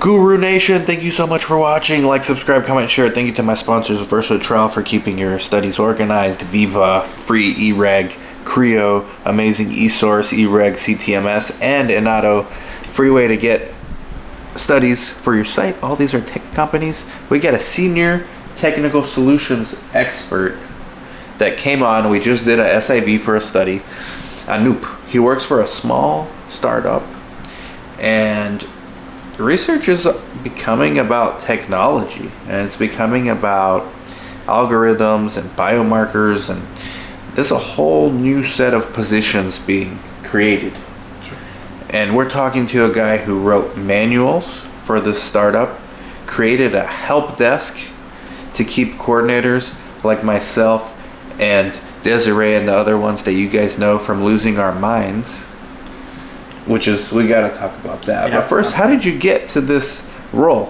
Guru Nation, thank you so much for watching. Like, subscribe, comment, share. Thank you to my sponsors, Versatile for keeping your studies organized, Viva, Free eReg, Creo, Amazing eSource, eReg, CTMS, and Inato. Free way to get studies for your site. All these are tech companies. We got a senior technical solutions expert that came on. We just did a SIV for a study. Anoop. He works for a small startup, and research is becoming about technology, and it's becoming about algorithms and biomarkers, and there's a whole new set of positions being created. Sure. And we're talking to a guy who wrote manuals for this startup, created a help desk to keep coordinators like myself and Desiree and the other ones that you guys know from Losing Our Minds, which is, we got to talk about that. Yeah. But first, how did you get to this role?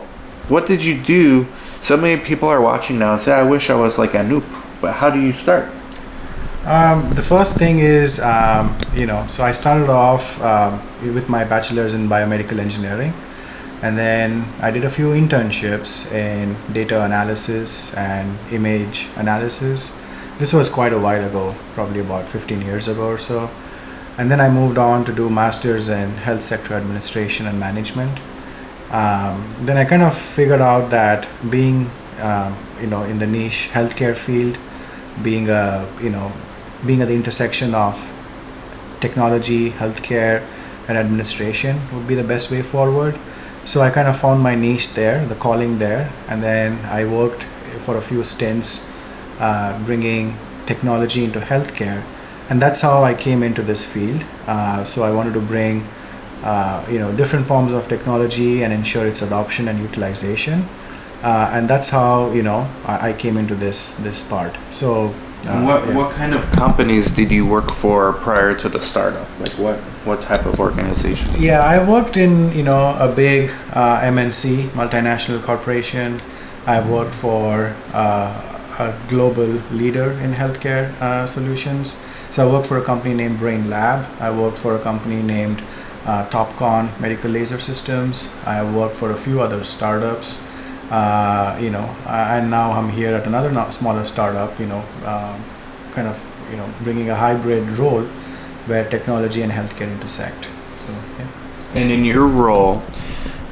What did you do? So many people are watching now and say, I wish I was like Anoop. But how do you start? The first thing is, so I started off with my bachelor's in biomedical engineering. And then I did a few internships in data analysis and image analysis. This was quite a while ago, probably about 15 years ago or so. And then I moved on to do masters in health sector administration and management. Then I kind of figured out that being, in the niche healthcare field, being at the intersection of technology, healthcare, and administration would be the best way forward. So I kind of found my niche there, the calling there, and then I worked for a few stints bringing technology into healthcare. And that's how I came into this field. So I wanted to bring, different forms of technology and ensure its adoption and utilization. And that's how, I came into this part. So what kind of companies did you work for prior to the startup? Like what type of organization? Yeah, I worked in, a big MNC, multinational corporation. I worked for a global leader in healthcare solutions. So I worked for a company named Brain Lab. I worked for a company named Topcon Medical Laser Systems. I worked for a few other startups, and now I'm here at another smaller startup, bringing a hybrid role where technology and healthcare intersect. So, yeah. And in your role,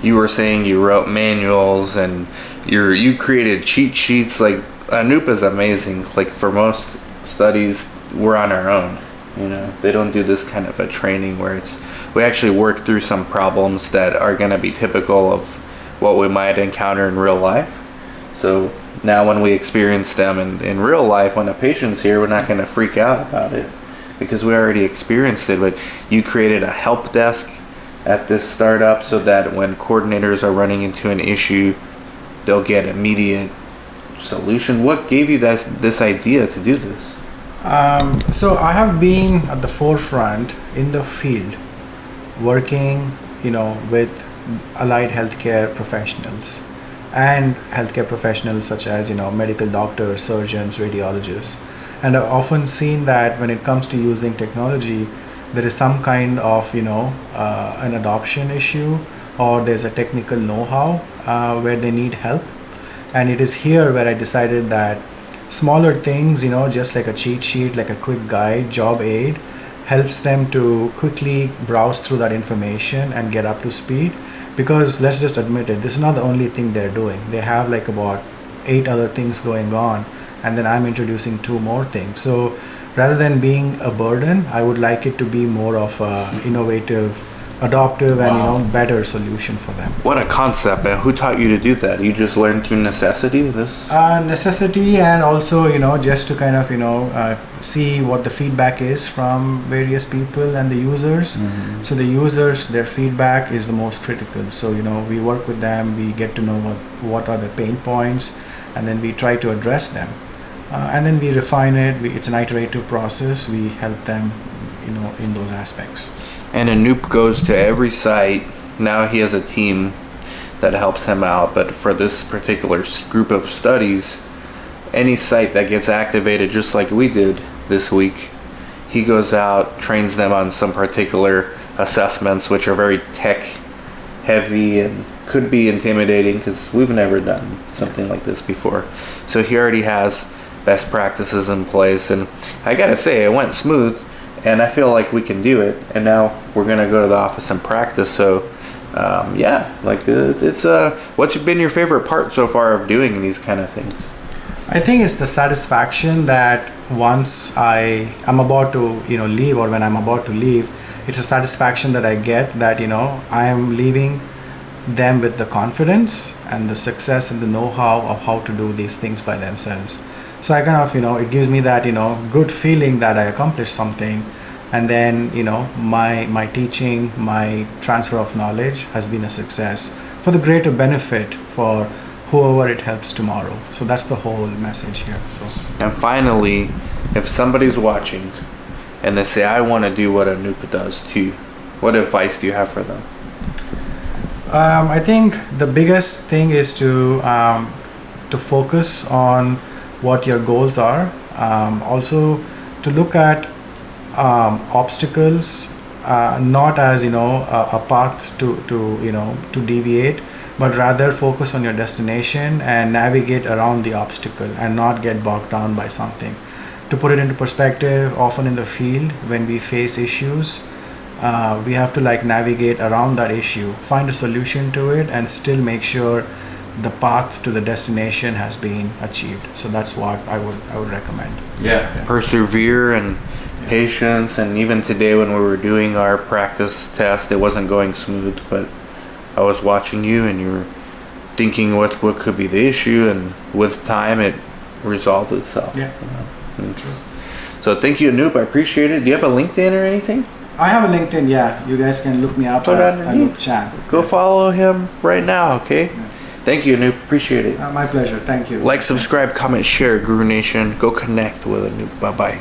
you were saying you wrote manuals and you created cheat sheets. Like, Anoop is amazing. Like, for most studies, we're on our own. They don't do this kind of a training where we actually work through some problems that are going to be typical of what we might encounter in real life. So now when we experience them in real life, when a patient's here, we're not going to freak out about it because we already experienced it. But you created a help desk at this startup so that when coordinators are running into an issue, they'll get immediate solution. What gave you this idea to do this? So I have been at the forefront in the field working, with allied healthcare professionals and healthcare professionals such as, medical doctors, surgeons, radiologists. And I've often seen that when it comes to using technology, there is some kind of, an adoption issue, or there's a technical know-how where they need help. And it is here where I decided that smaller things, just like a cheat sheet, like a quick guide, job aid, helps them to quickly browse through that information and get up to speed. Because let's just admit it, this is not the only thing they're doing. They have like about 8 other things going on, and then I'm introducing 2 more things. So rather than being a burden, I would like it to be more of a innovative, adoptive, and better solution for them. What a concept! And who taught you to do that? You just learned through necessity this? Necessity, and also just to kind of see what the feedback is from various people and the users. Mm-hmm. So the users, their feedback is the most critical. So we work with them, we get to know what are the pain points, and then we try to address them, and then we refine it. It's an iterative process. We help them in those aspects. And Anoop goes to every site. Now he has a team that helps him out. But for this particular group of studies, any site that gets activated, just like we did this week, he goes out, trains them on some particular assessments, which are very tech heavy and could be intimidating because we've never done something like this before. So he already has best practices in place, and I gotta say it went smooth, and I feel like we can do it. And now we're gonna go to the office and practice. So it's what's been your favorite part so far of doing these kind of things? I think it's the satisfaction that once I'm about to leave, or when I'm about to leave, it's a satisfaction that I get that I am leaving them with the confidence and the success and the know-how of how to do these things by themselves. So I kind of it gives me that good feeling that I accomplished something, and then my teaching, my transfer of knowledge has been a success for the greater benefit for whoever it helps tomorrow. So that's the whole message here. So, and finally, if somebody's watching and they say, I want to do what Anupa does too, what advice do you have for them? I think the biggest thing is to focus on what your goals are. Also to look at obstacles not as a path to deviate, but rather focus on your destination and navigate around the obstacle and not get bogged down by something. To put it into perspective, often in the field when we face issues, we have to navigate around that issue, find a solution to it, and still make sure the path to the destination has been achieved. So that's what I would recommend. Yeah. Persevere and patience. And even today when we were doing our practice test, it wasn't going smooth, but I was watching you and you were thinking what could be the issue, and with time it resolved itself. Yeah. So thank you, Anoop. I appreciate it. Do you have a LinkedIn or anything? I have a LinkedIn, yeah. You guys can look me up at Anoop Chan. Go follow him right now, okay? Yeah. Thank you, Anoop. Appreciate it. My pleasure. Thank you. Like, subscribe, comment, share, Guru Nation. Go connect with Anoop. Bye-bye.